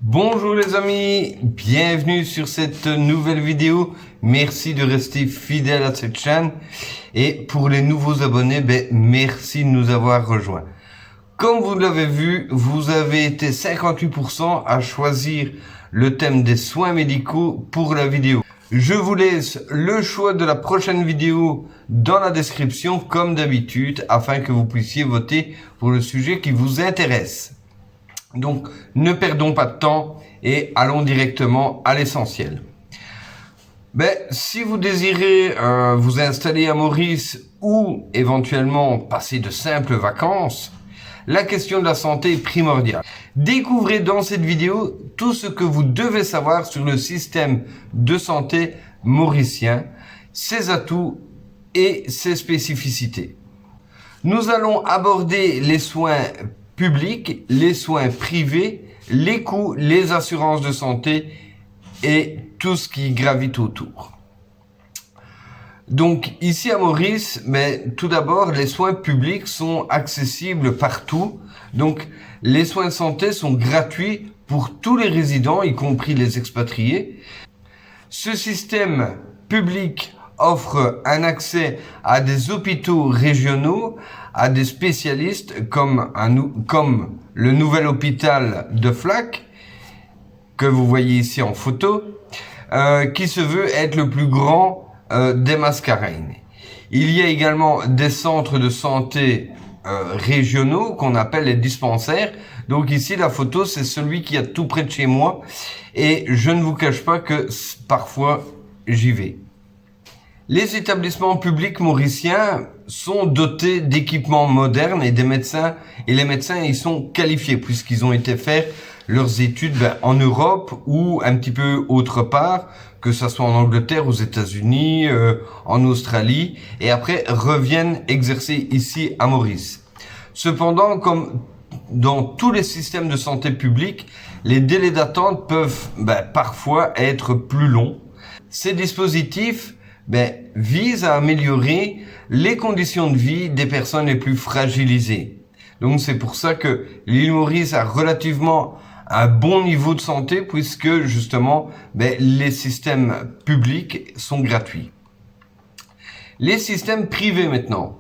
Bonjour les amis, bienvenue sur cette nouvelle vidéo. Merci de rester fidèle à cette chaîne. Et pour les nouveaux abonnés, merci de nous avoir rejoints. Comme vous l'avez vu, vous avez été 58% à choisir le thème des soins médicaux pour la vidéo. Je vous laisse le choix de la prochaine vidéo dans la description comme d'habitude afin que vous puissiez voter pour le sujet qui vous intéresse. Donc, ne perdons pas de temps et allons directement à l'essentiel. Si vous désirez vous installer à Maurice ou éventuellement passer de simples vacances, la question de la santé est primordiale. Découvrez dans cette vidéo tout ce que vous devez savoir sur le système de santé mauricien, ses atouts et ses spécificités. Nous allons aborder les soins publics, les soins privés, les coûts, les assurances de santé et tout ce qui gravite autour. Donc ici à Maurice, tout d'abord, les soins publics sont accessibles partout. Donc les soins de santé sont gratuits pour tous les résidents, y compris les expatriés. Ce système public offre un accès à des hôpitaux régionaux, à des spécialistes comme le nouvel hôpital de Flac, que vous voyez ici en photo, qui se veut être le plus grand des Mascareignes. Il y a également des centres de santé régionaux qu'on appelle les dispensaires. Donc ici la photo c'est celui qui est tout près de chez moi et je ne vous cache pas que parfois j'y vais. Les établissements publics mauriciens sont dotés d'équipements modernes et des médecins, et les médecins ils sont qualifiés puisqu'ils ont été faire leurs études en Europe ou un petit peu autre part, que ça soit en Angleterre, aux États-Unis, en Australie, et après reviennent exercer ici à Maurice. Cependant, comme dans tous les systèmes de santé publique, les délais d'attente peuvent parfois être plus longs. Ces dispositifs vise à améliorer les conditions de vie des personnes les plus fragilisées. Donc c'est pour ça que l'île Maurice a relativement un bon niveau de santé puisque justement les systèmes publics sont gratuits. Les systèmes privés maintenant.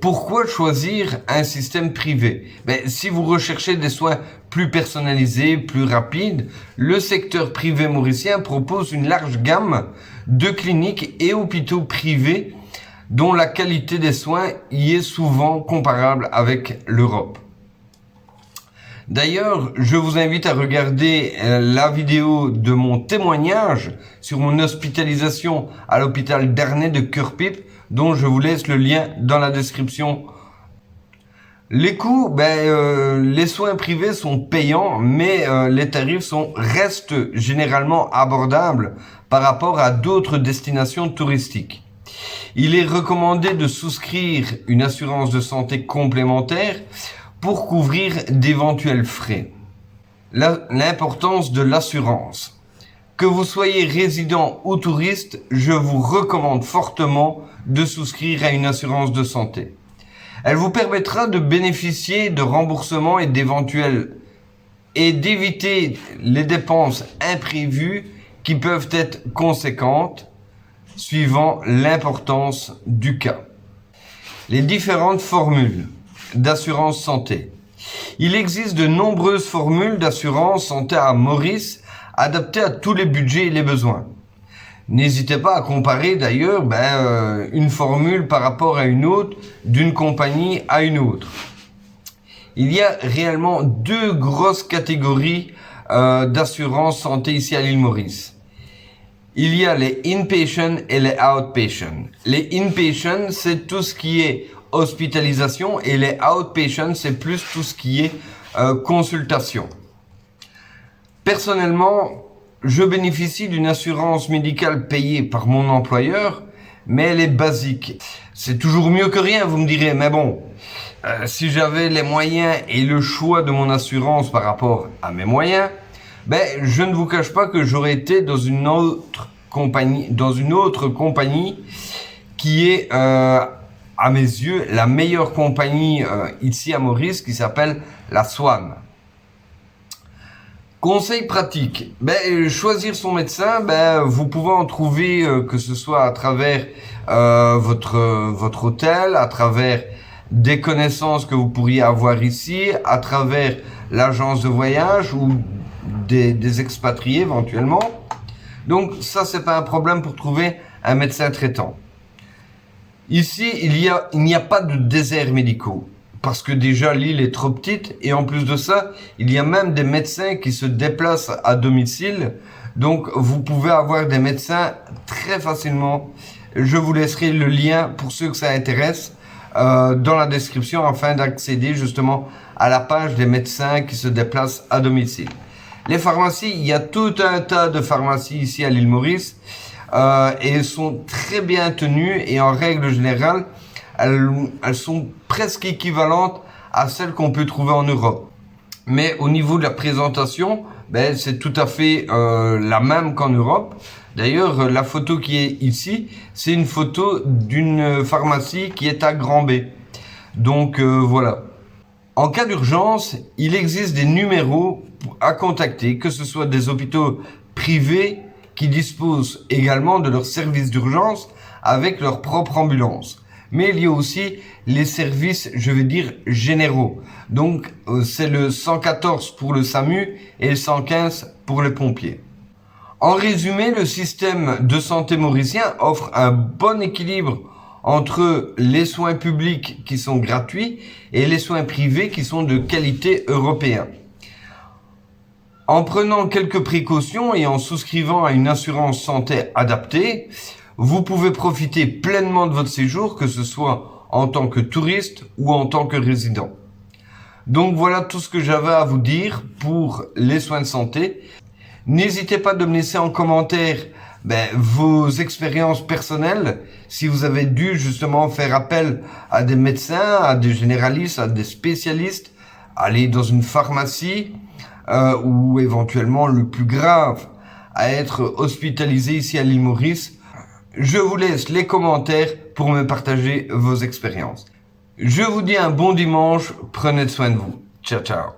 Pourquoi choisir un système privé? Si vous recherchez des soins plus personnalisés, plus rapides, le secteur privé mauricien propose une large gamme de cliniques et hôpitaux privés dont la qualité des soins y est souvent comparable avec l'Europe. D'ailleurs, je vous invite à regarder la vidéo de mon témoignage sur mon hospitalisation à l'hôpital d'Arnay de Cœur-Pipe, dont je vous laisse le lien dans la description. Les coûts, les soins privés sont payants, mais les tarifs restent généralement abordables par rapport à d'autres destinations touristiques. Il est recommandé de souscrire une assurance de santé complémentaire pour couvrir d'éventuels frais. L'importance de l'assurance. Que vous soyez résident ou touriste, je vous recommande fortement de souscrire à une assurance de santé. Elle vous permettra de bénéficier de remboursements et d'éviter les dépenses imprévues qui peuvent être conséquentes suivant l'importance du cas. Les différentes formules d'assurance santé. Il existe de nombreuses formules d'assurance santé à Maurice adaptées à tous les budgets et les besoins. N'hésitez pas à comparer d'ailleurs une formule par rapport à une autre, d'une compagnie à une autre. Il y a réellement deux grosses catégories d'assurance santé ici à l'île Maurice. Il y a les inpatient et les outpatient. Les inpatient, c'est tout ce qui est hospitalisation et les outpatient, c'est plus tout ce qui est consultation. Personnellement, je bénéficie d'une assurance médicale payée par mon employeur, mais elle est basique. C'est toujours mieux que rien, vous me direz, mais bon, si j'avais les moyens et le choix de mon assurance par rapport à mes moyens, je ne vous cache pas que j'aurais été dans une autre compagnie qui est, à mes yeux, la meilleure compagnie ici à Maurice, qui s'appelle la Swan. Conseil pratique, choisir son médecin, vous pouvez en trouver que ce soit à travers votre hôtel, à travers des connaissances que vous pourriez avoir ici, à travers l'agence de voyage ou des expatriés éventuellement. Donc ça, c'est pas un problème pour trouver un médecin traitant. Ici, il n'y a pas de déserts médicaux. Parce que déjà l'île est trop petite et en plus de ça, il y a même des médecins qui se déplacent à domicile. Donc vous pouvez avoir des médecins très facilement. Je vous laisserai le lien pour ceux que ça intéresse dans la description afin d'accéder justement à la page des médecins qui se déplacent à domicile. Les pharmacies, il y a tout un tas de pharmacies ici à l'île Maurice et elles sont très bien tenues et en règle générale, elles sont presque équivalentes à celles qu'on peut trouver en Europe. Mais au niveau de la présentation, c'est tout à fait la même qu'en Europe. D'ailleurs, la photo qui est ici, c'est une photo d'une pharmacie qui est à Grand B. Donc voilà. En cas d'urgence, il existe des numéros à contacter, que ce soit des hôpitaux privés qui disposent également de leur service d'urgence avec leur propre ambulance. Mais il y a aussi les services, je veux dire, généraux. Donc, c'est le 114 pour le SAMU et le 115 pour les pompiers. En résumé, le système de santé mauricien offre un bon équilibre entre les soins publics qui sont gratuits et les soins privés qui sont de qualité européenne. En prenant quelques précautions et en souscrivant à une assurance santé adaptée, vous pouvez profiter pleinement de votre séjour, que ce soit en tant que touriste ou en tant que résident. Donc voilà tout ce que j'avais à vous dire pour les soins de santé. N'hésitez pas de me laisser en commentaire vos expériences personnelles, si vous avez dû justement faire appel à des médecins, à des généralistes, à des spécialistes, aller dans une pharmacie ou éventuellement le plus grave, à être hospitalisé ici à l'île Maurice. Je vous laisse les commentaires pour me partager vos expériences. Je vous dis un bon dimanche, prenez soin de vous. Ciao, ciao.